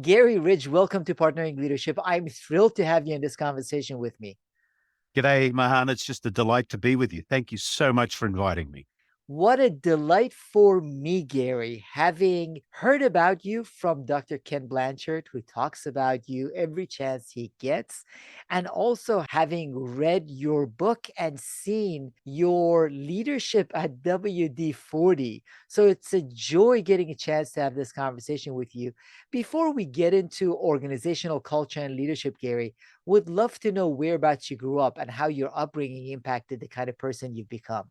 Garry Ridge, welcome to Partnering Leadership. I'm thrilled to have you in this conversation with me. G'day, Mahan. It's just a delight to be with you. Thank you so much for inviting me. What a delight for me, Garry, having heard about you from Dr. Ken Blanchard, who talks about you every chance he gets, and also having read your book and seen your leadership at WD-40. So it's a joy getting a chance to have this conversation with you. Before we get into organizational culture and leadership, Garry, would love to know whereabouts you grew up and how your upbringing impacted the kind of person you've become.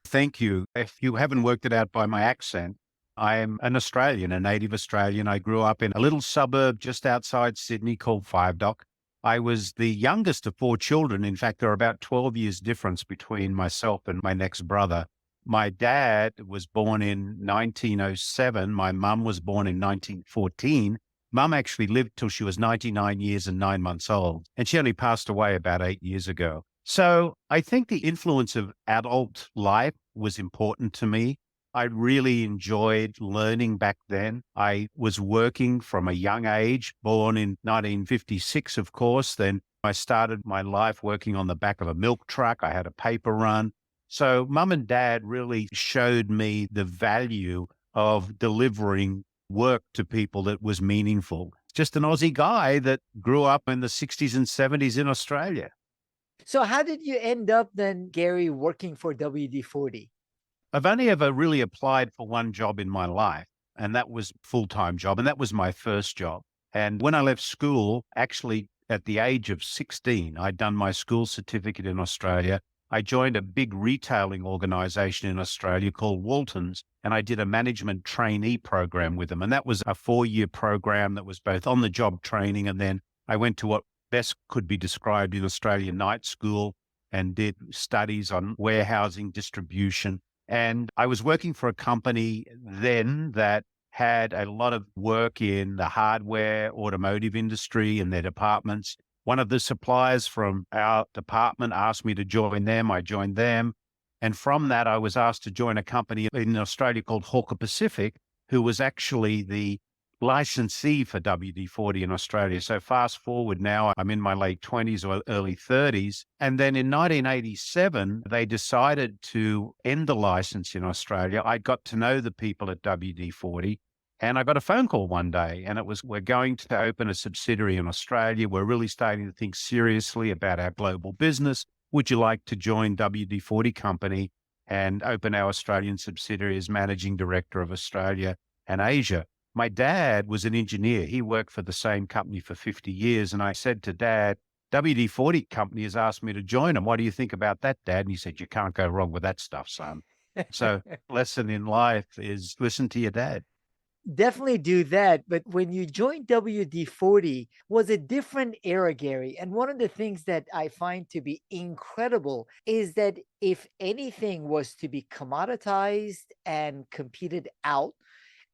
Thank you. If you haven't worked it out by my accent, I am an Australian, a native Australian. I grew up in a little suburb just outside Sydney called Five Dock. I was the youngest of four children. In fact, there are about 12 years difference between myself and my next brother. My dad was born in 1907. My mum was born in 1914. Mum actually lived till she was 99 years and 9 months old, and she only passed away about 8 years ago. So I think the influence of adult life was important to me. I really enjoyed learning back then. I was working from a young age, born in 1956, of course. Then I started my life working on the back of a milk truck. I had a paper run. So mum and dad really showed me the value of delivering work to people that was meaningful. Just an Aussie guy that grew up in the 60s and 70s in Australia. So how did you end up then, Garry, working for WD-40? I've only ever really applied for one job in my life, and that was full-time job, and that was my first job. And when I left school, actually at the age of 16, I'd done my school certificate in Australia. I joined a big retailing organization in Australia called Waltons, and I did a management trainee program with them. And that was a 4-year program that was both on the job training, and then I went to what best could be described in Australia night school and did studies on warehousing, distribution. And I was working for a company then that had a lot of work in the hardware, automotive industry and their departments. One of the suppliers from our department asked me to join them. I joined them. And from that, I was asked to join a company in Australia called Hawker Pacific, who was actually the licensee for WD-40 in Australia. So fast forward now, I'm in my late 20s or early 30s. And then in 1987, they decided to end the license in Australia. I got to know the people at WD-40. And I got a phone call one day, and it was, we're going to open a subsidiary in Australia. We're really starting to think seriously about our global business. Would you like to join WD-40 Company and open our Australian subsidiary as managing director of Australia and Asia? My dad was an engineer. He worked for the same company for 50 years. And I said to Dad, WD-40 Company has asked me to join them. What do you think about that, Dad? And he said, you can't go wrong with that stuff, son. So lesson in life is listen to your dad. Definitely do that. But when you joined WD-40 was a different era, Garry. And one of the things that I find to be incredible is that if anything was to be commoditized and competed out,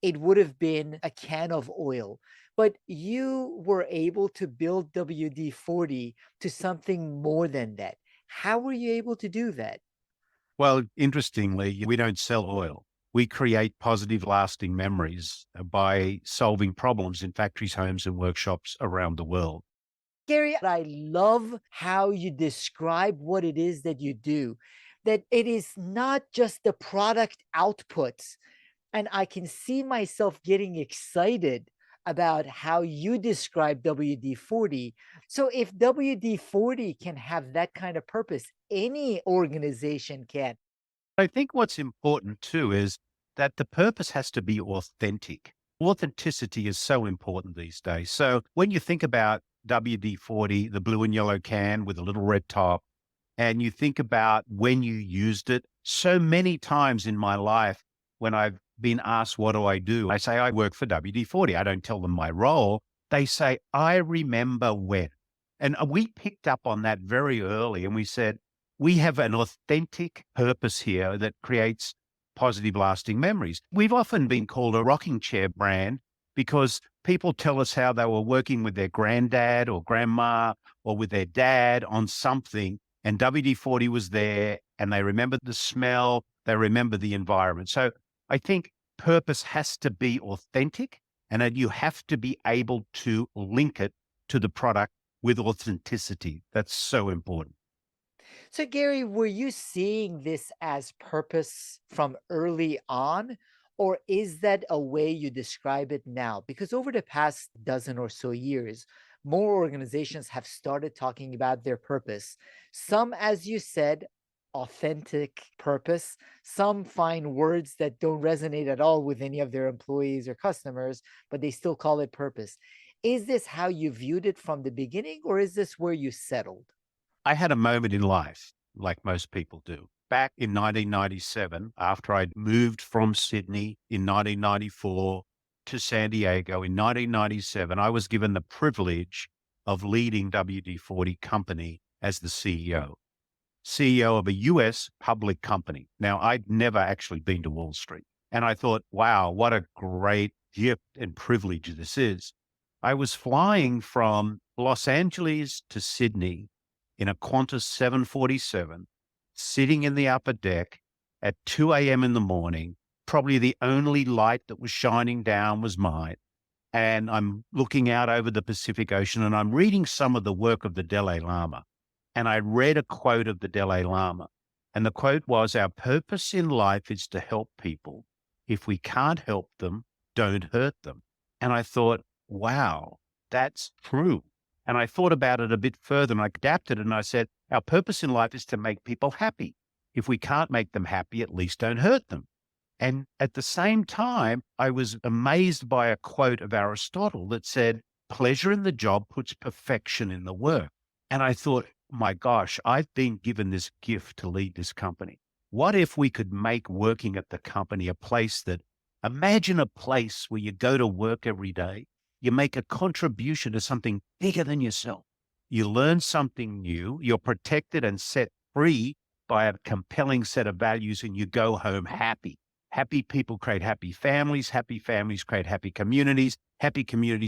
it would have been a can of oil. But you were able to build WD-40 to something more than that. How were you able to do that? Well, interestingly, we don't sell oil. We create positive, lasting memories by solving problems in factories, homes, and workshops around the world. Gary, I love how you describe what it is that you do, that it is not just the product outputs. And I can see myself getting excited about how you describe WD-40. So if WD-40 can have that kind of purpose, any organization can. I think what's important too is that the purpose has to be authentic. Authenticity is so important these days. So when you think about WD-40, the blue and yellow can with a little red top, and you think about when you used it, so many times in my life when I've been asked, what do I do? I say, I work for WD-40. I don't tell them my role. They say, I remember when. And we picked up on that very early and we said, we have an authentic purpose here that creates positive, lasting memories. We've often been called a rocking chair brand because people tell us how they were working with their granddad or grandma or with their dad on something, and WD-40 was there, and they remember the smell, they remember the environment. So I think purpose has to be authentic and that you have to be able to link it to the product with authenticity. That's so important. So, Gary, were you seeing this as purpose from early on, or is that a way you describe it now? Because over the past dozen or so years, more organizations have started talking about their purpose. Some, as you said, authentic purpose. Some find words that don't resonate at all with any of their employees or customers, but they still call it purpose. Is this how you viewed it from the beginning, or is this where you settled? I had a moment in life, like most people do. Back in 1997, after I'd moved from Sydney in 1994 to San Diego in 1997, I was given the privilege of leading WD-40 Company as the CEO of a US public company. Now, I'd never actually been to Wall Street. And I thought, wow, what a great gift and privilege this is. I was flying from Los Angeles to Sydney in a Qantas 747, sitting in the upper deck at 2 a.m. in the morning. Probably the only light that was shining down was mine. And I'm looking out over the Pacific Ocean and I'm reading some of the work of the Dalai Lama. And I read a quote of the Dalai Lama. And the quote was, "Our purpose in life is to help people. If we can't help them, don't hurt them." And I thought, wow, that's true. And I thought about it a bit further and I adapted it and I said, our purpose in life is to make people happy. If we can't make them happy, at least don't hurt them. And at the same time, I was amazed by a quote of Aristotle that said, pleasure in the job puts perfection in the work. And I thought, my gosh, I've been given this gift to lead this company. What if we could make working at the company a place that, imagine a place where you go to work every day, you make a contribution to something bigger than yourself. You learn something new, you're protected and set free by a compelling set of values, and you go home happy. Happy people create happy families create happy communities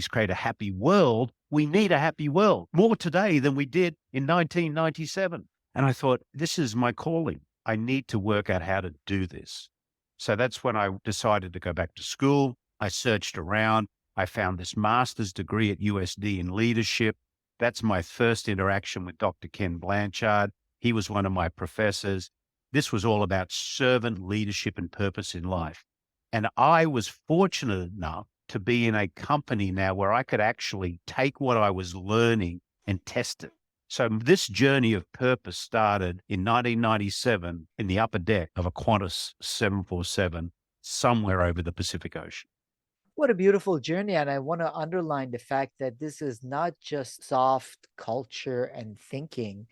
create a happy world. We need a happy world more today than we did in 1997. And I thought, this is my calling. I need to work out how to do this. So that's when I decided to go back to school. I searched around. I found this master's degree at USD in leadership. That's my first interaction with Dr. Ken Blanchard. He was one of my professors. This was all about servant leadership and purpose in life. And I was fortunate enough to be in a company now where I could actually take what I was learning and test it. So this journey of purpose started in 1997 in the upper deck of a Qantas 747 somewhere over the Pacific Ocean. What a beautiful journey. And I want to underline the fact that this is not just soft culture and thinking,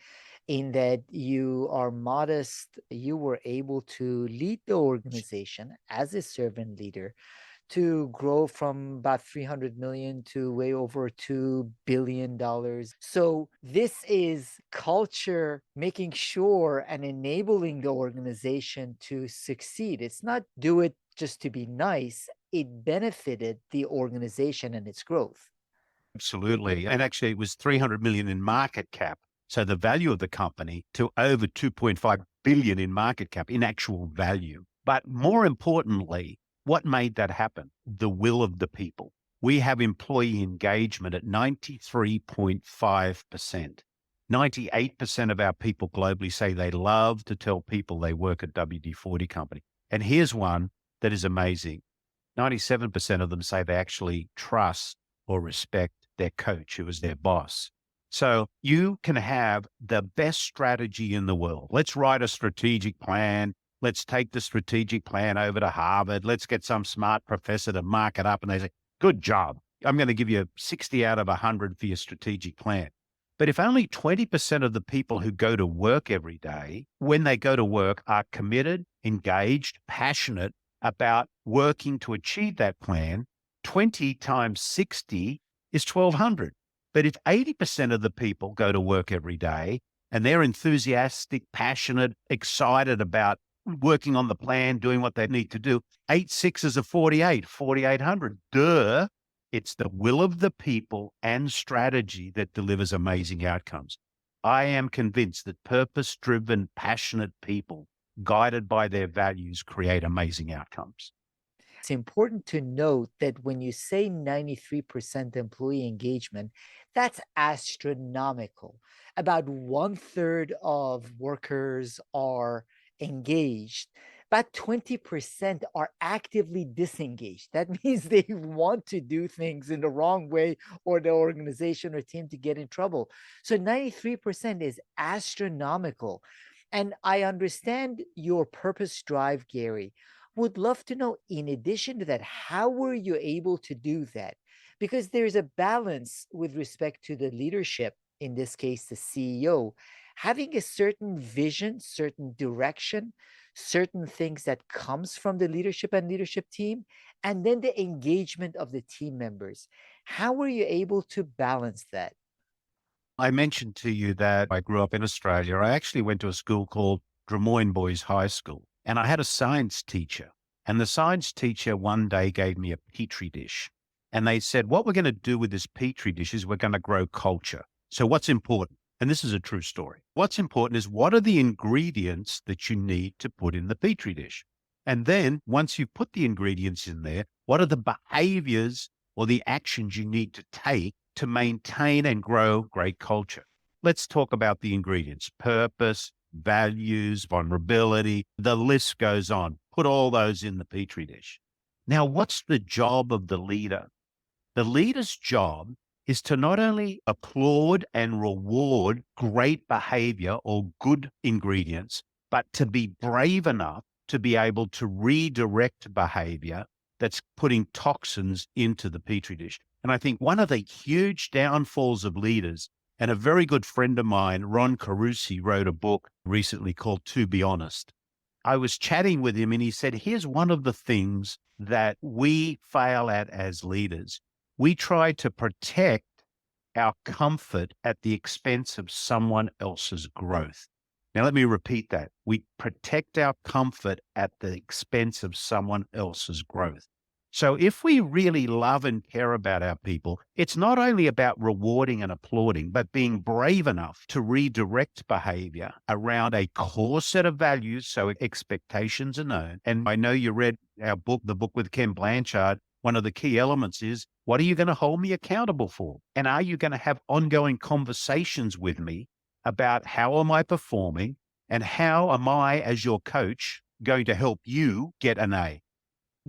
in that you are modest. You were able to lead the organization as a servant leader to grow from about 300 million to way over $2 billion. So this is culture making sure and enabling the organization to succeed. It's not do it just to be nice. It benefited the organization and its growth. Absolutely. And actually, it was 300 million in market cap. So the value of the company to over 2.5 billion in market cap in actual value. But more importantly, what made that happen? The will of the people. We have employee engagement at 93.5%. 98% of our people globally say they love to tell people they work at WD-40 Company. And here's one that is amazing. 97% of them say they actually trust or respect their coach, who is their boss. So you can have the best strategy in the world. Let's write a strategic plan. Let's take the strategic plan over to Harvard. Let's get some smart professor to mark it up. And they say, good job. I'm going to give you 60 out of 100 for your strategic plan. But if only 20% of the people who go to work every day, when they go to work, are committed, engaged, passionate about working to achieve that plan, 20 times 60 is 1,200. But if 80% of the people go to work every day and they're enthusiastic, passionate, excited about working on the plan, doing what they need to do, 8 sixes are 48, 4,800. Duh. It's the will of the people and strategy that delivers amazing outcomes. I am convinced that purpose-driven, passionate people, guided by their values, create amazing outcomes. It's important to note that when you say 93% employee engagement, that's astronomical. About one third of workers are engaged. About 20% are actively disengaged. That means they want to do things in the wrong way or the organization or team to get in trouble. So 93% is astronomical. And I understand your purpose drive, Gary. Would love to know, in addition to that, how were you able to do that? Because there's a balance with respect to the leadership, in this case, the CEO, having a certain vision, certain direction, certain things that comes from the leadership and leadership team, and then the engagement of the team members. How were you able to balance that? I mentioned to you that I grew up in Australia. I actually went to a school called Drummoyne Boys High School, and I had a science teacher. And the science teacher one day gave me a petri dish. And they said, what we're going to do with this petri dish is we're going to grow culture. So, what's important? And this is a true story. What's important is what are the ingredients that you need to put in the petri dish? And then once you've put the ingredients in there, what are the behaviors or the actions you need to take to maintain and grow great culture? Let's talk about the ingredients: purpose, values, vulnerability. The list goes on. Put all those in the petri dish. Now, what's the job of the leader? The leader's job is to not only applaud and reward great behavior or good ingredients, but to be brave enough to be able to redirect behavior that's putting toxins into the petri dish. And I think one of the huge downfalls of leaders, and a very good friend of mine, Ron Carusi, wrote a book recently called To Be Honest. I was chatting with him and he said, here's one of the things that we fail at as leaders. We try to protect our comfort at the expense of someone else's growth. Now, let me repeat that. We protect our comfort at the expense of someone else's growth. So if we really love and care about our people, it's not only about rewarding and applauding, but being brave enough to redirect behavior around a core set of values so expectations are known. And I know you read our book, the book with Ken Blanchard. One of the key elements is, what are you going to hold me accountable for? And are you going to have ongoing conversations with me about how am I performing and how am I, as your coach, going to help you get an A?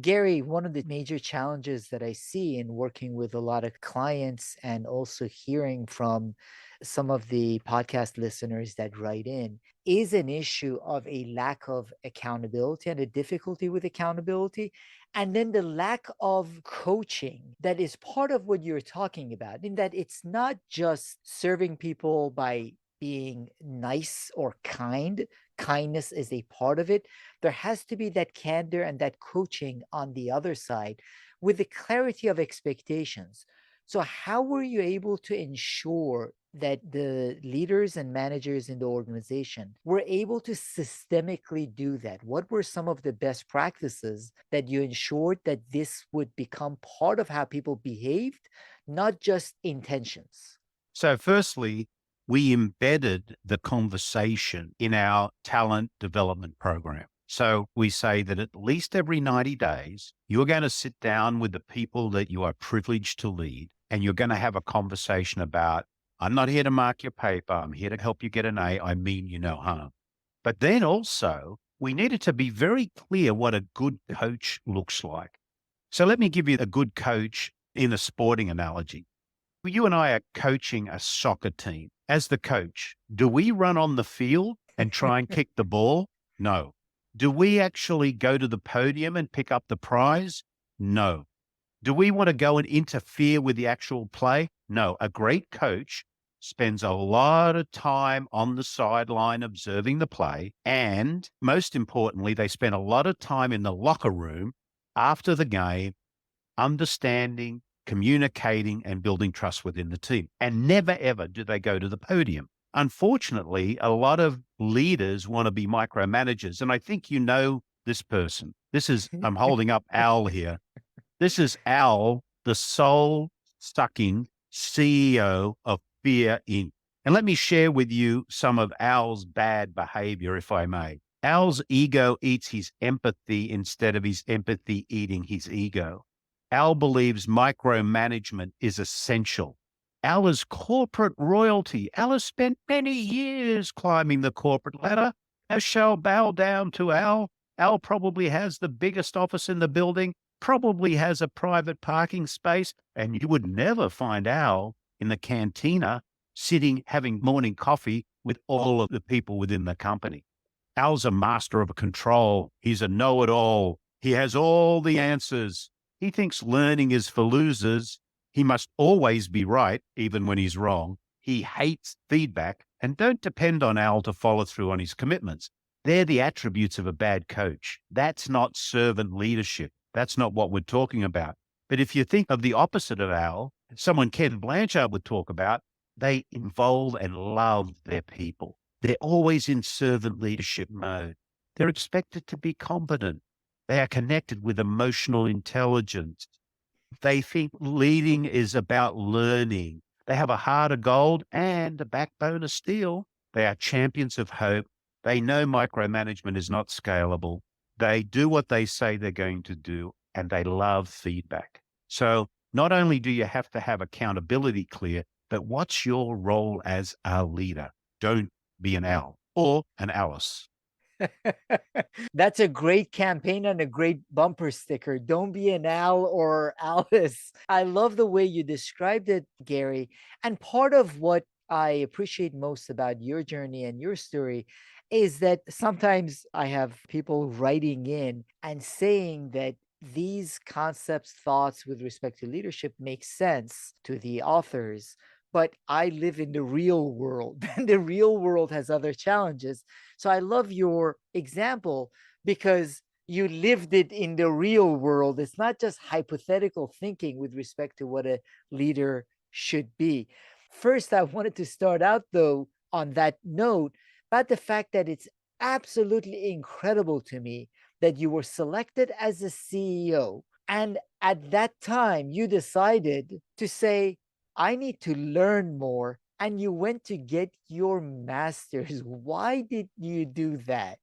Gary, one of the major challenges that I see in working with a lot of clients and also hearing from some of the podcast listeners that write in is an issue of a lack of accountability and a difficulty with accountability. And then the lack of coaching that is part of what you're talking about, in that it's not just serving people by being nice or kind. Kindness is a part of it. There has to be that candor and that coaching on the other side with the clarity of expectations. So, how were you able to ensure that the leaders and managers in the organization were able to systemically do that? What were some of the best practices that you ensured that this would become part of how people behaved, not just intentions? So, firstly, we embedded the conversation in our talent development program. So, we say that at least every 90 days, you're going to sit down with the people that you are privileged to lead, and you're going to have a conversation about, I'm not here to mark your paper. I'm here to help you get an A. I mean you no harm. But then also, we needed to be very clear what a good coach looks like. So, let me give you a good coach in a sporting analogy. You and I are coaching a soccer team. As the coach, do we run on the field and try and kick the ball? No. Do we actually go to the podium and pick up the prize? No. Do we want to go and interfere with the actual play? No. A great coach spends a lot of time on the sideline observing the play. And most importantly, they spend a lot of time in the locker room after the game understanding, communicating, and building trust within the team. And never, ever do they go to the podium. Unfortunately, a lot of leaders want to be micromanagers. And I think you know this person. I'm holding up Al here. This is Al, the soul sucking CEO of Fear Inc. And let me share with you some of Al's bad behavior, if I may. Al's ego eats his empathy instead of his empathy eating his ego. Al believes micromanagement is essential. Al is corporate royalty. Al has spent many years climbing the corporate ladder. I shall bow down to Al. Al probably has the biggest office in the building, probably has a private parking space, and you would never find Al in the cantina sitting having morning coffee with all of the people within the company. Al's a master of control. He's a know it all. He has all the answers. He thinks learning is for losers. He must always be right, even when he's wrong. He hates feedback, and don't depend on Al to follow through on his commitments. They're the attributes of a bad coach. That's not servant leadership. That's not what we're talking about. But if you think of the opposite of Al, someone Ken Blanchard would talk about, they involve and love their people. They're always in servant leadership mode. They're expected to be competent. They are connected with emotional intelligence. They think leading is about learning. They have a heart of gold and a backbone of steel. They are champions of hope. They know micromanagement is not scalable. They do what they say they're going to do, and they love feedback. So not only do you have to have accountability clear, but what's your role as a leader? Don't be an Al or an Alice. That's a great campaign and a great bumper sticker. Don't be an Al or Alice. I love the way you described it, Gary. And part of what I appreciate most about your journey and your story is that sometimes I have people writing in and saying that these concepts, thoughts with respect to leadership make sense to the authors. But I live in the real world, and the real world has other challenges. So I love your example because you lived it in the real world. It's not just hypothetical thinking with respect to what a leader should be. First, I wanted to start out, though, on that note, about the fact that it's absolutely incredible to me that you were selected as a CEO. And at that time, you decided to say, I need to learn more. And you went to get your master's. Why did you do that?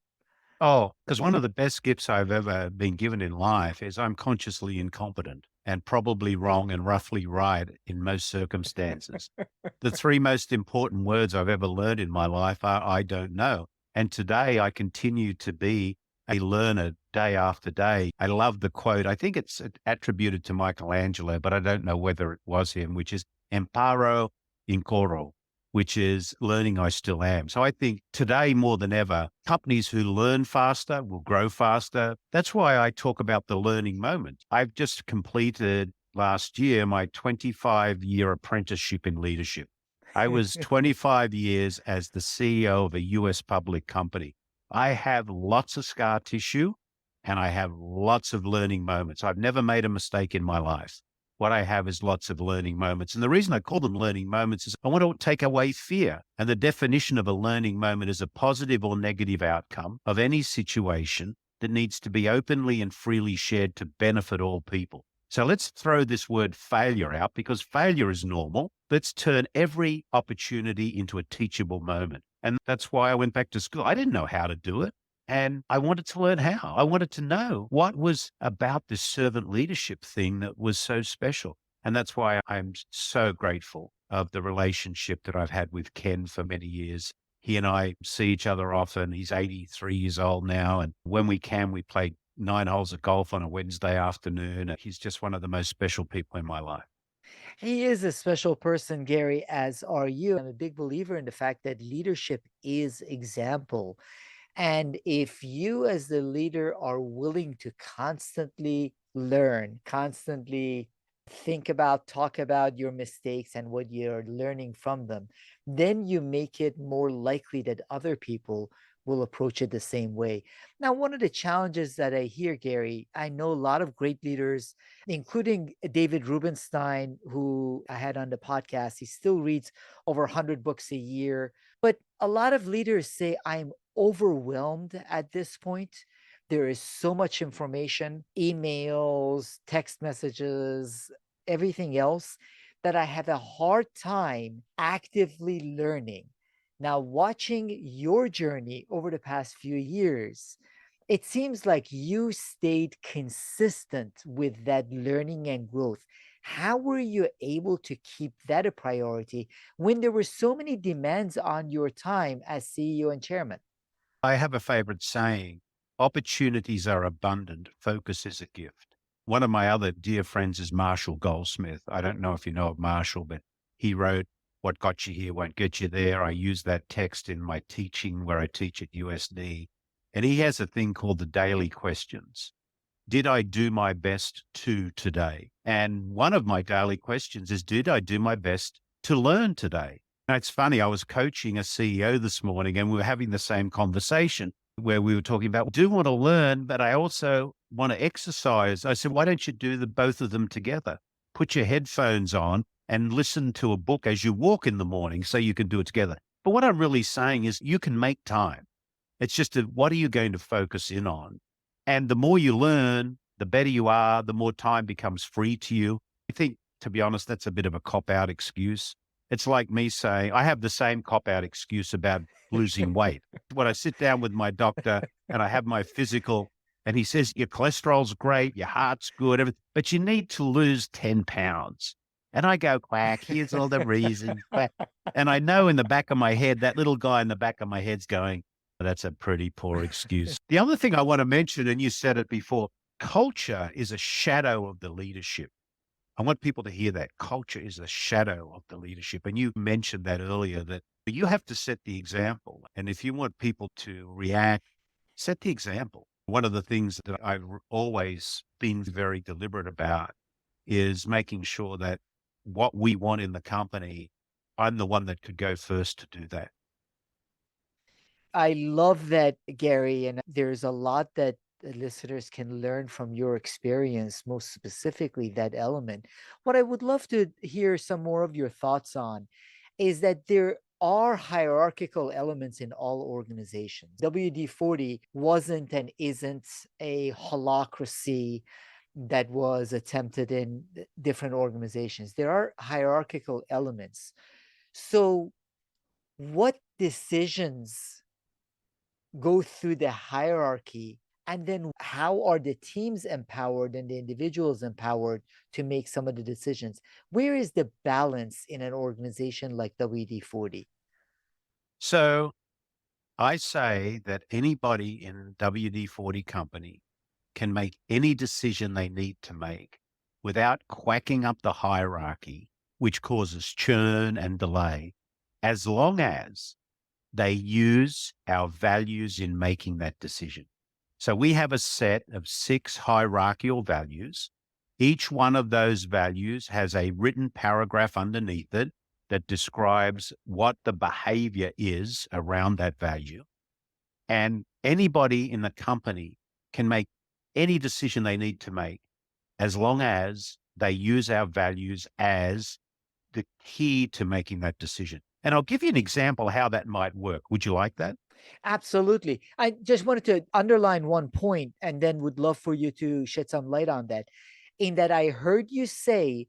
Oh, because one of the best gifts I've ever been given in life is I'm consciously incompetent and probably wrong and roughly right in most circumstances. The three most important words I've ever learned in my life are I don't know. And today I continue to be a learner day after day. I love the quote. I think it's attributed to Michelangelo, but I don't know whether it was him, which is imparo incoro, which is learning I still am. So I think today more than ever, companies who learn faster will grow faster. That's why I talk about the learning moment. I've just completed last year my 25-year apprenticeship in leadership. I was 25 years as the CEO of a US public company. I have lots of scar tissue and I have lots of learning moments. I've never made a mistake in my life. What I have is lots of learning moments. And the reason I call them learning moments is I want to take away fear. And the definition of a learning moment is a positive or negative outcome of any situation that needs to be openly and freely shared to benefit all people. So let's throw this word failure out because failure is normal. Let's turn every opportunity into a teachable moment. And that's why I went back to school. I didn't know how to do it. And I wanted to learn how. I wanted to know what was about this servant leadership thing that was so special. And that's why I'm so grateful of the relationship that I've had with Ken for many years. He and I see each other often. He's 83 years old now. And when we can, we play 9 holes of golf on a Wednesday afternoon. He's just one of the most special people in my life. He is a special person, Gary, as are you. I'm a big believer in the fact that leadership is example. And if you, as the leader, are willing to constantly learn, constantly think about, talk about your mistakes and what you're learning from them, then you make it more likely that other people will approach it the same way. Now, one of the challenges that I hear, Gary, I know a lot of great leaders, including David Rubenstein, who I had on the podcast. He still reads over 100 books a year. But a lot of leaders say, I'm overwhelmed at this point. There is so much information, emails, text messages, everything else that I have a hard time actively learning. Now, watching your journey over the past few years, it seems like you stayed consistent with that learning and growth. How were you able to keep that a priority when there were so many demands on your time as CEO and chairman? I have a favorite saying: opportunities are abundant, focus is a gift. One of my other dear friends is Marshall Goldsmith. I don't know if you know of Marshall, but he wrote, "What got you here won't get you there." I use that text in my teaching where I teach at USD. And he has a thing called the daily questions. Did I do my best to today? And one of my daily questions is, did I do my best to learn today? Now, it's funny, I was coaching a CEO this morning and we were having the same conversation where we were talking about, do want to learn, but I also want to exercise. I said, why don't you do the both of them together? Put your headphones on and listen to a book as you walk in the morning so you can do it together. But what I'm really saying is you can make time. It's just that what are you going to focus in on? And the more you learn, the better you are, the more time becomes free to you. I think, to be honest, that's a bit of a cop out excuse. It's like me saying, I have the same cop out excuse about losing weight. When I sit down with my doctor and I have my physical, and he says, your cholesterol's great, your heart's good, everything, but you need to lose 10 pounds. And I go, quack, here's all the reasons. Quack. And I know in the back of my head, that little guy in the back of my head's going, that's a pretty poor excuse. The other thing I want to mention, and you said it before, culture is a shadow of the leadership. I want people to hear that culture is a shadow of the leadership. And you mentioned that earlier, that you have to set the example. And if you want people to react, set the example. One of the things that I've always been very deliberate about is making sure that what we want in the company, I'm the one that could go first to do that. I love that, Gary, and there's a lot that the listeners can learn from your experience, most specifically that element. What I would love to hear some more of your thoughts on is that there are hierarchical elements in all organizations. WD-40 wasn't and isn't a holacracy that was attempted in different organizations. There are hierarchical elements. So, what decisions go through the hierarchy, and then how are the teams empowered and the individuals empowered to make some of the decisions? Where is the balance in an organization like WD-40? So I say that anybody in WD-40 company can make any decision they need to make without quacking up the hierarchy, which causes churn and delay, as long as they use our values in making that decision. So we have a set of 6 hierarchical values. Each one of those values has a written paragraph underneath it that describes what the behavior is around that value. And anybody in the company can make any decision they need to make as long as they use our values as the key to making that decision. And I'll give you an example how that might work. Would you like that? Absolutely. I just wanted to underline one point and then would love for you to shed some light on that. In that, I heard you say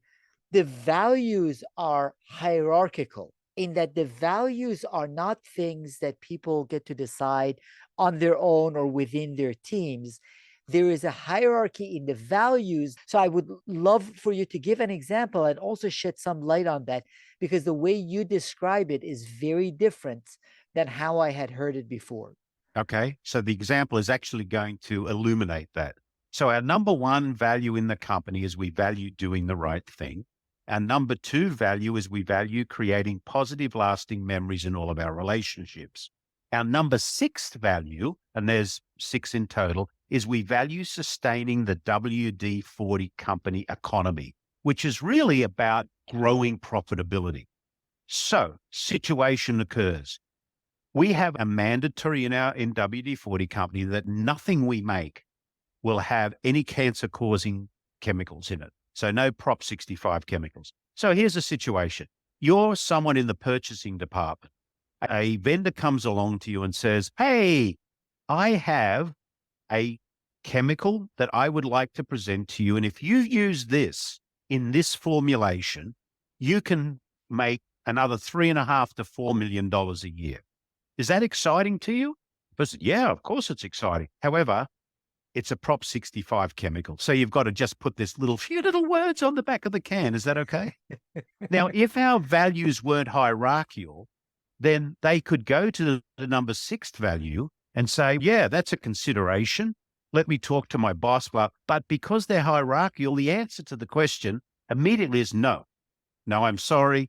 the values are hierarchical, in that the values are not things that people get to decide on their own or within their teams. There is a hierarchy in the values. So I would love for you to give an example and also shed some light on that, because the way you describe it is very different than how I had heard it before. Okay. So the example is actually going to illuminate that. So our number one value in the company is we value doing the right thing. Our number two value is we value creating positive, lasting memories in all of our relationships. Our number 6 value, and there's 6 in total, is we value sustaining the WD-40 company economy, which is really about growing profitability. So situation occurs. We have a mandatory in our in WD-40 company that nothing we make will have any cancer causing chemicals in it. So no Prop 65 chemicals. So here's a situation. You're someone in the purchasing department. A vendor comes along to you and says, hey, I have a chemical that I would like to present to you. And if you use this in this formulation, you can make another $3.5 to $4 million a year. Is that exciting to you? Because, yeah, of course it's exciting. However, it's a Prop 65 chemical. So you've got to just put this few little words on the back of the can. Is that okay? Now, if our values weren't hierarchical, then they could go to the number 6 value and say, yeah, that's a consideration. Let me talk to my boss. But because they're hierarchical, the answer to the question immediately is no. No, I'm sorry.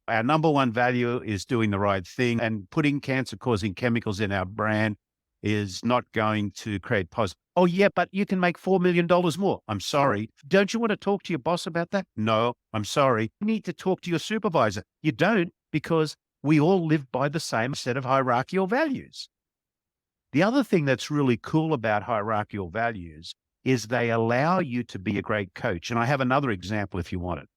Our number 1 value is doing the right thing, and putting cancer-causing chemicals in our brand is not going to create positive. Oh, yeah, but you can make $4 million more. I'm sorry. Don't you want to talk to your boss about that? No, I'm sorry. You need to talk to your supervisor. You don't, because we all live by the same set of hierarchical values. The other thing that's really cool about hierarchical values is they allow you to be a great coach. And I have another example if you want it.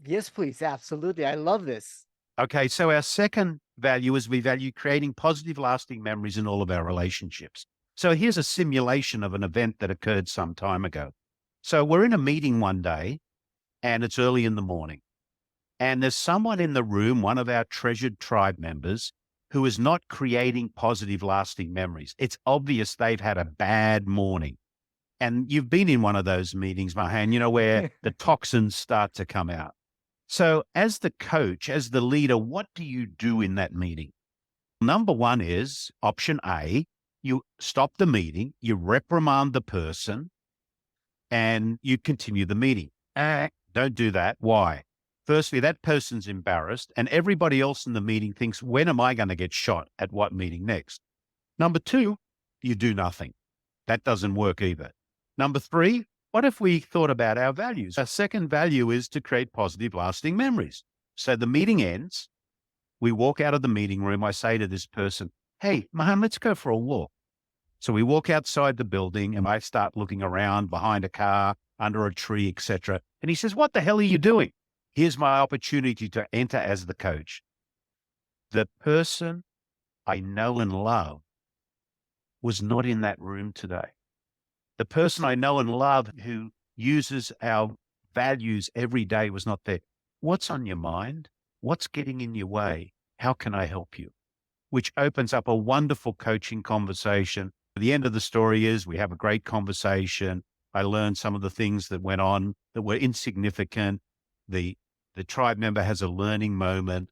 Yes, please. Absolutely. I love this. Okay, so our second value is we value creating positive, lasting memories in all of our relationships. So here's a simulation of an event that occurred some time ago. So we're in a meeting one day, and it's early in the morning. And there's someone in the room, one of our treasured tribe members, who is not creating positive, lasting memories. It's obvious they've had a bad morning. And you've been in one of those meetings, Mahan, where the toxins start to come out. So as the coach, as the leader, what do you do in that meeting? Number 1 is option A. You stop the meeting, you reprimand the person, and you continue the meeting. Don't do that. Why? Firstly, that person's embarrassed, and everybody else in the meeting thinks, when am I going to get shot at what meeting next? Number 2, you do nothing. That doesn't work either. Number 3, what if we thought about our values? Our second value is to create positive, lasting memories. So the meeting ends. We walk out of the meeting room. I say to this person, hey, Mahan, let's go for a walk. So we walk outside the building, and I start looking around behind a car, under a tree, etc. And he says, what the hell are you doing? Here's my opportunity to enter as the coach. The person I know and love was not in that room today. The person I know and love who uses our values every day was not there. What's on your mind? What's getting in your way? How can I help you? Which opens up a wonderful coaching conversation. The end of the story is we have a great conversation. I learned some of the things that went on that were insignificant. The tribe member has a learning moment,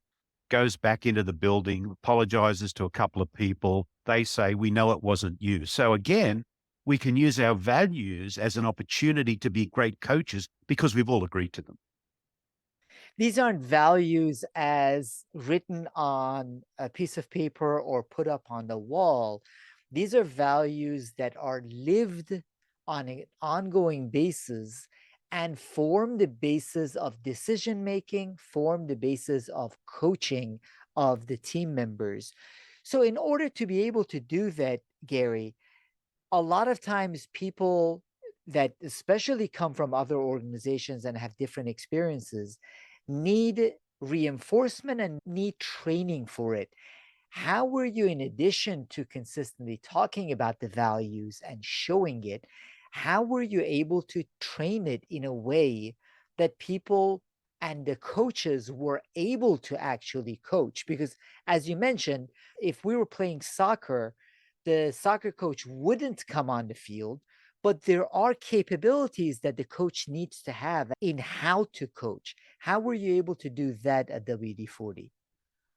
goes back into the building, apologizes to a couple of people. They say, we know it wasn't you. So again, we can use our values as an opportunity to be great coaches because we've all agreed to them. These aren't values as written on a piece of paper or put up on the wall. These are values that are lived on an ongoing basis and form the basis of decision making, form the basis of coaching of the team members. So, in order to be able to do that, Garry, a lot of times people that especially come from other organizations and have different experiences need reinforcement and need training for it. How were you, in addition to consistently talking about the values and showing it, how were you able to train it in a way that people and the coaches were able to actually coach? Because, as you mentioned, if we were playing soccer, the soccer coach wouldn't come on the field, but there are capabilities that the coach needs to have in how to coach. How were you able to do that at WD-40?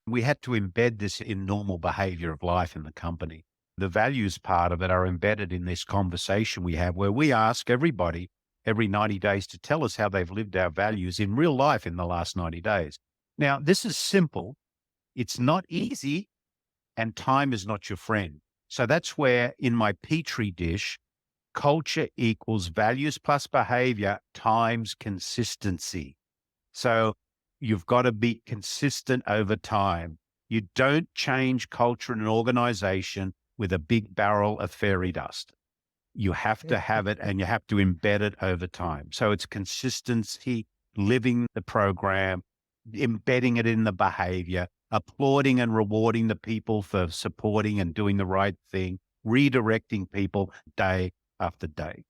We had to embed this in normal behavior of life in the company. The values part of it are embedded in this conversation we have where we ask everybody every 90 days to tell us how they've lived our values in real life in the last 90 days. Now, this is simple. It's not easy, and time is not your friend. So that's where in my Petri dish, culture equals values plus behavior times consistency. So you've got to be consistent over time. You don't change culture in an organization with a big barrel of fairy dust. You have to have it and you have to embed it over time. So it's consistency, living the program, embedding it in the behavior, applauding and rewarding the people for supporting and doing the right thing, redirecting people day after day.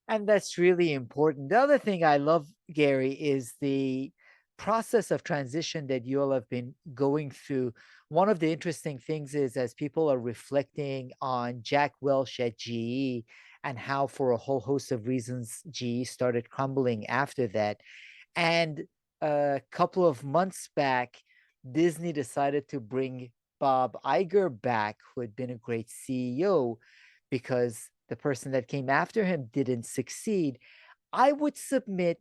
And that's really important. The other thing I love, Garry, is the process of transition that you all have been going through, one of the interesting things is as people are reflecting on Jack Welch at GE and how, for a whole host of reasons, GE started crumbling after that. And a couple of months back, Disney decided to bring Bob Iger back, who had been a great CEO, because the person that came after him didn't succeed. I would submit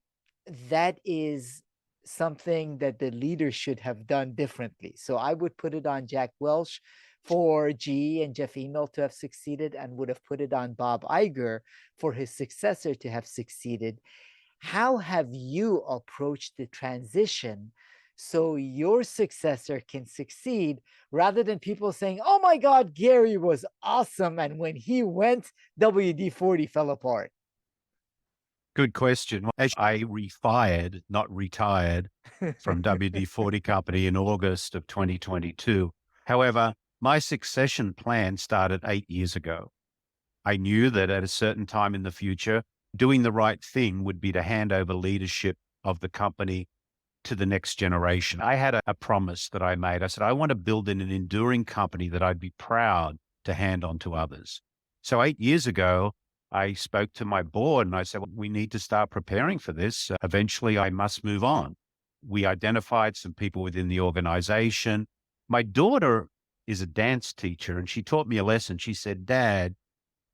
that is something that the leader should have done differently. So I would put it on Jack Welch for GE and Jeff Immelt to have succeeded, and would have put it on Bob Iger for his successor to have succeeded. How have you approached the transition so your successor can succeed, rather than people saying, oh my God, Garry was awesome, and when he went, WD 40 fell apart? Good question. Well, as I refired, not retired, from WD-40 Company in August of 2022. However, my succession plan started 8 years ago. I knew that at a certain time in the future, doing the right thing would be to hand over leadership of the company to the next generation. I had a promise that I made. I said, I want to build an enduring company that I'd be proud to hand on to others. So 8 years ago, I spoke to my board and I said, well, we need to start preparing for this. Eventually, I must move on. We identified some people within the organization. My daughter is a dance teacher and she taught me a lesson. She said, Dad,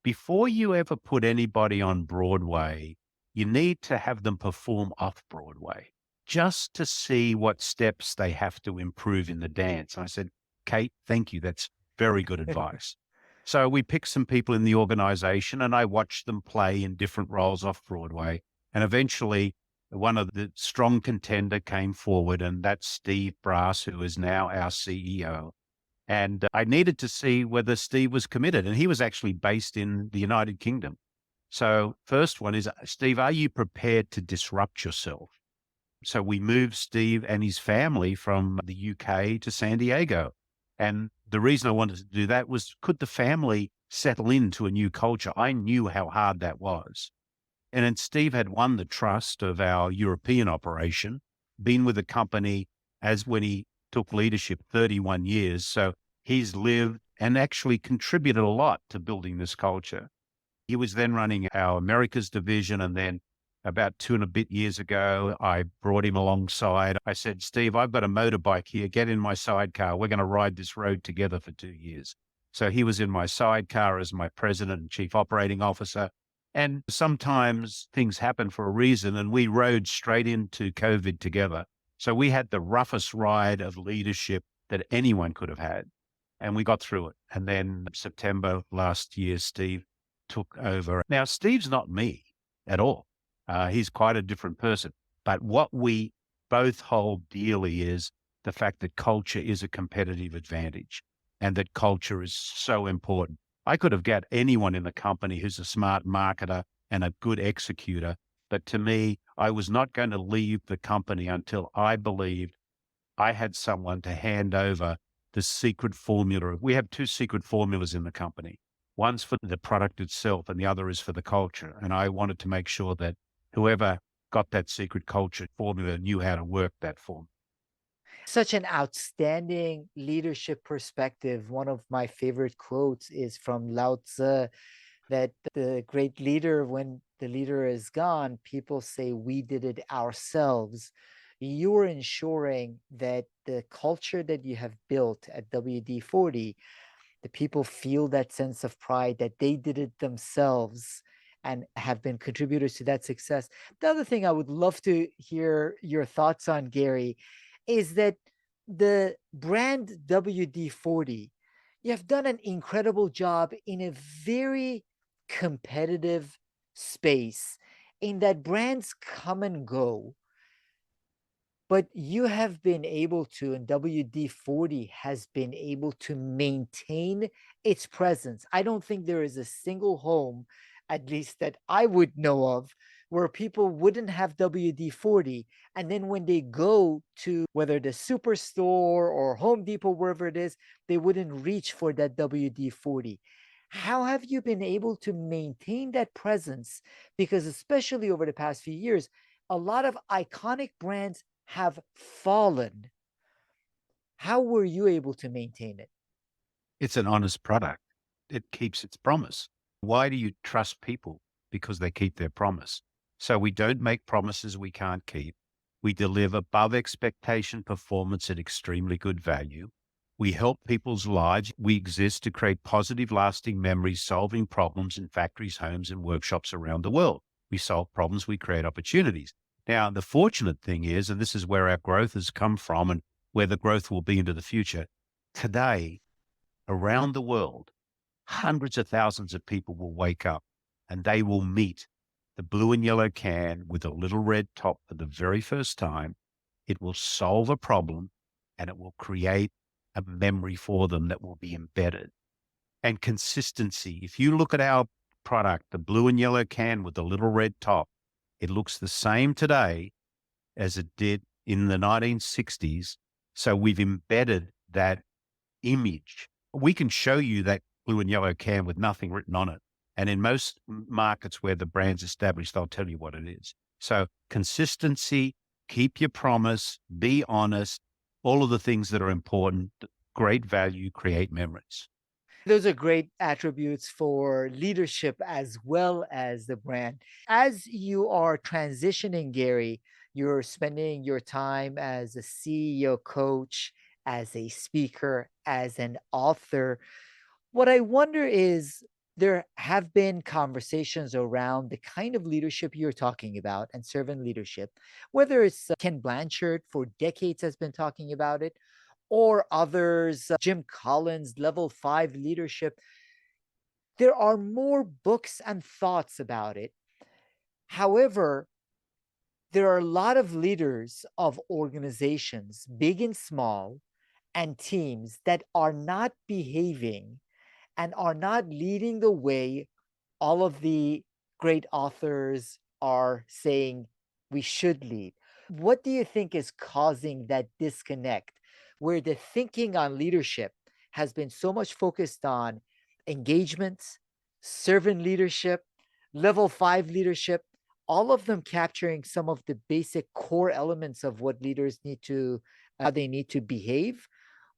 before you ever put anybody on Broadway, you need to have them perform off Broadway just to see what steps they have to improve in the dance. And I said, Kate, thank you. That's very good advice. So we picked some people in the organization and I watched them play in different roles off Broadway. And eventually one of the strong contender came forward, and that's Steve Brass, who is now our CEO. And I needed to see whether Steve was committed. And he was actually based in the United Kingdom. So first one is, Steve, are you prepared to disrupt yourself? So we moved Steve and his family from the UK to San Diego. And the reason I wanted to do that was, could the family settle into a new culture? I knew how hard that was. And then Steve had won the trust of our European operation, been with the company as when he took leadership 31 years. So he's lived and actually contributed a lot to building this culture. He was then running our Americas division. And then about 2 and a bit years ago, I brought him alongside. I said, Steve, I've got a motorbike here. Get in my sidecar. We're going to ride this road together for 2 years. So he was in my sidecar as my president and chief operating officer. And sometimes things happen for a reason, and we rode straight into COVID together. So we had the roughest ride of leadership that anyone could have had. And we got through it. And then September last year, Steve took over. Now, Steve's not me at all. He's quite a different person. But what we both hold dearly is the fact that culture is a competitive advantage and that culture is so important. I could have got anyone in the company who's a smart marketer and a good executor. But to me, I was not going to leave the company until I believed I had someone to hand over the secret formula. We have two secret formulas in the company. One's for the product itself and the other is for the culture. And I wanted to make sure that whoever got that secret culture formula knew how to work that formula. Such an outstanding leadership perspective. One of my favorite quotes is from Lao Tzu, that the great leader, when the leader is gone, people say, we did it ourselves. You are ensuring that the culture that you have built at WD 40, the people feel that sense of pride that they did it themselves and have been contributors to that success. The other thing I would love to hear your thoughts on, Garry, is that the brand WD 40, you have done an incredible job in a very competitive space, in that brands come and go, but you have been able to, and WD 40 has been able to maintain its presence. I don't think there is a single home, at least that I would know of, where people wouldn't have WD 40. And then when they go to whether the superstore or Home Depot, wherever it is, they wouldn't reach for that WD 40. How have you been able to maintain that presence? Because especially over the past few years, a lot of iconic brands have fallen, how were you able to maintain it? It's an honest product. It keeps its promise. Why do you trust people? Because they keep their promise. So we don't make promises we can't keep. We deliver above expectation performance at extremely good value. We help people's lives. We exist to create positive, lasting memories, solving problems in factories, homes, and workshops around the world. We solve problems, we create opportunities. Now, the fortunate thing is, and this is where our growth has come from and where the growth will be into the future, today, around the world, hundreds of thousands of people will wake up and they will meet the blue and yellow can with a little red top for the very first time. It will solve a problem and it will create a memory for them that will be embedded. And consistency. If you look at our product, the blue and yellow can with the little red top, it looks the same today as it did in the 1960s. So we've embedded that image. We can show you that blue and yellow can with nothing written on it. And in most markets where the brand's established, they'll tell you what it is. So consistency, keep your promise, be honest, all of the things that are important, great value, create memories. Those are great attributes for leadership as well as the brand. As you are transitioning, Gary, you're spending your time as a CEO coach, as a speaker, as an author. What I wonder is there have been conversations around the kind of leadership you're talking about and servant leadership, whether it's Ken Blanchard for decades has been talking about it, or others, Jim Collins, level 5 leadership. There are more books and thoughts about it. However, there are a lot of leaders of organizations, big and small, and teams that are not behaving and are not leading the way all of the great authors are saying we should lead. What do you think is causing that disconnect where the thinking on leadership has been so much focused on engagement, servant leadership, level 5 leadership, all of them capturing some of the basic core elements of what leaders need to, how they need to behave,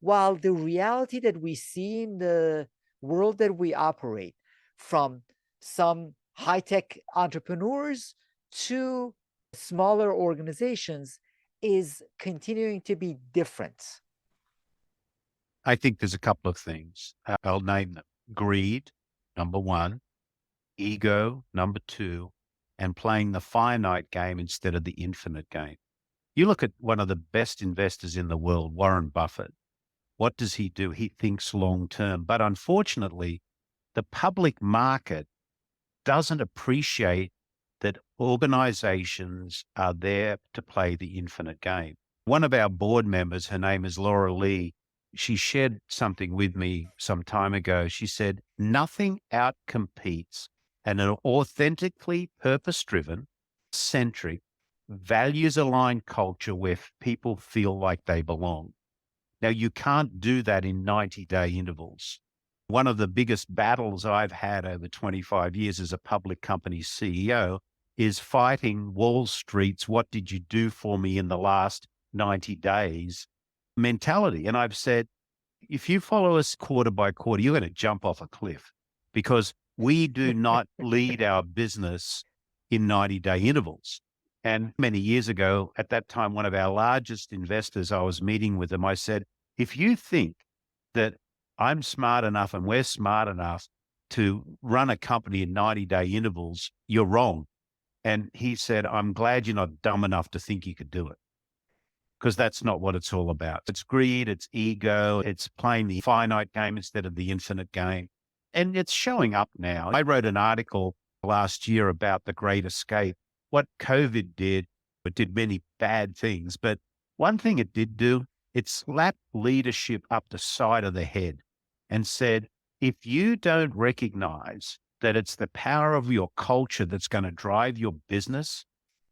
while the reality that we see in the world that we operate, from some high tech entrepreneurs to smaller organizations, is continuing to be different. I think there's a couple of things. I'll name them. Greed, number one, ego, number two, and playing the finite game instead of the infinite game. You look at one of the best investors in the world, Warren Buffett. What does he do? He thinks long term. But unfortunately, the public market doesn't appreciate that organizations are there to play the infinite game. One of our board members, her name is Laura Lee, she shared something with me some time ago. She said, nothing outcompetes an authentically purpose driven, centric, values aligned culture where people feel like they belong. Now, you can't do that in 90-day intervals. One of the biggest battles I've had over 25 years as a public company CEO is fighting Wall Street's "what did you do for me in the last 90 days" mentality. And I've said, if you follow us quarter by quarter, you're going to jump off a cliff because we do not lead our business in 90-day intervals. And many years ago, at that time, one of our largest investors, I was meeting with them. I said, if you think that I'm smart enough and we're smart enough to run a company in 90-day intervals, you're wrong. And he said, I'm glad you're not dumb enough to think you could do it, because that's not what it's all about. It's greed, it's ego, it's playing the finite game instead of the infinite game. And it's showing up now. I wrote an article last year about the Great Escape. What COVID did, it did many bad things, but one thing it did do, it slapped leadership up the side of the head and said, if you don't recognize that it's the power of your culture that's going to drive your business,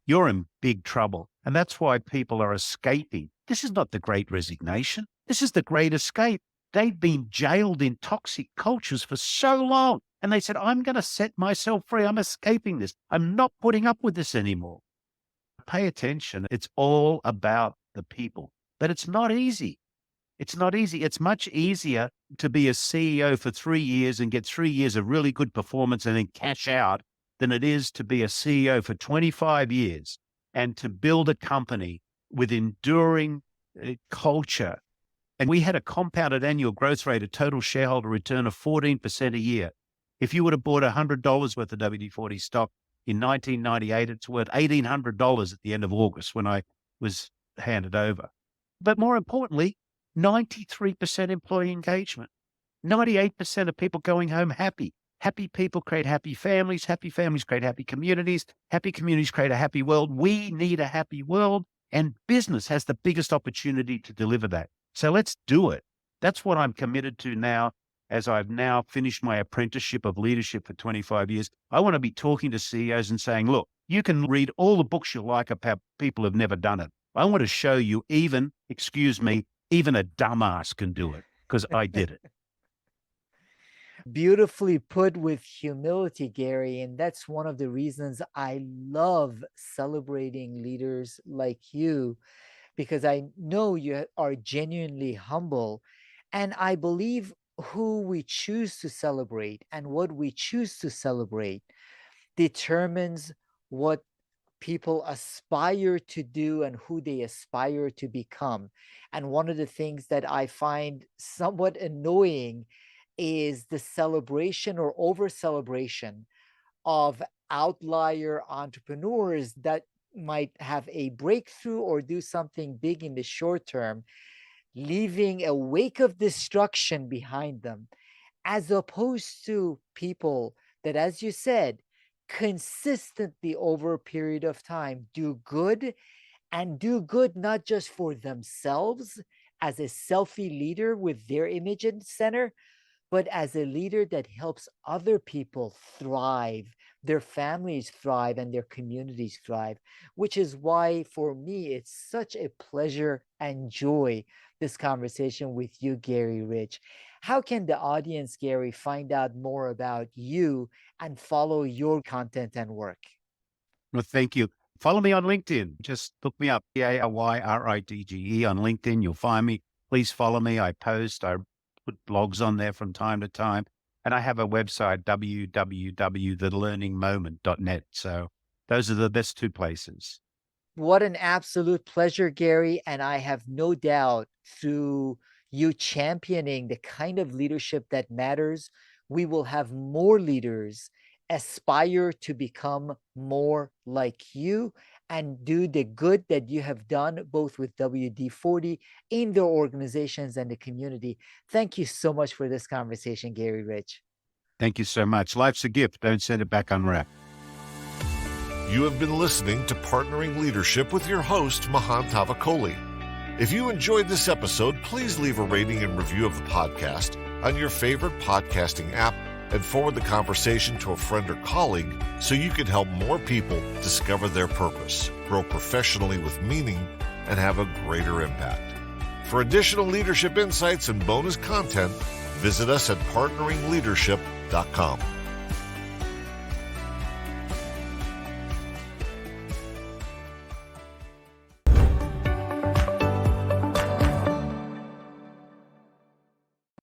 you're in big trouble. And that's why people are escaping. This is not the great resignation. This is the great escape. They've been jailed in toxic cultures for so long. And they said, I'm going to set myself free. I'm escaping this. I'm not putting up with this anymore. pay attention. It's all about the people. But it's not easy. It's not easy. It's much easier to be a CEO for 3 years and get 3 years of really good performance and then cash out than it is to be a CEO for 25 years and to build a company with enduring culture. And we had a compounded annual growth rate, a total shareholder return of 14% a year. If you would have bought $100 worth of WD-40 stock in 1998, it's worth $1,800 at the end of August when I was handed over. But more importantly, 93% employee engagement, 98% of people going home happy. Happy people create happy families create happy communities create a happy world. We need a happy world, and business has the biggest opportunity to deliver that. So let's do it. That's what I'm committed to now, as I've now finished my apprenticeship of leadership for 25 years. I want to be talking to CEOs and saying, look, you can read all the books you like about people who've never done it. I want to show you even a dumbass can do it, because I did it. Beautifully put with humility, Garry. And that's one of the reasons I love celebrating leaders like you, because I know you are genuinely humble. And I believe who we choose to celebrate and what we choose to celebrate determines what people aspire to do and who they aspire to become. And one of the things that I find somewhat annoying is the celebration or over celebration of outlier entrepreneurs that might have a breakthrough or do something big in the short term, leaving a wake of destruction behind them, as opposed to people that, as you said, consistently over a period of time do good, and do good not just for themselves as a selfie leader with their image in the center, but as a leader that helps other people thrive, their families thrive, and their communities thrive, which is why for me, it's such a pleasure and joy, this conversation with you, Garry Ridge. How can the audience, Garry, find out more about you and follow your content and work? Well, thank you. Follow me on LinkedIn. Just look me up, GaryRidge on LinkedIn. You'll find me. Please follow me. I post, I put blogs on there from time to time. And I have a website, www.thelearningmoment.net. So those are the best two places. What an absolute pleasure, Garry. And I have no doubt through you championing the kind of leadership that matters, we will have more leaders aspire to become more like you and do the good that you have done, both with WD-40 in their organizations and the community. Thank you so much for this conversation, Garry Ridge. Thank you so much. Life's a gift. Don't send it back unwrapped. You have been listening to Partnering Leadership with your host, Mahan Tavakoli. If you enjoyed this episode, please leave a rating and review of the podcast on your favorite podcasting app and forward the conversation to a friend or colleague so you can help more people discover their purpose, grow professionally with meaning, and have a greater impact. For additional leadership insights and bonus content, visit us at partneringleadership.com.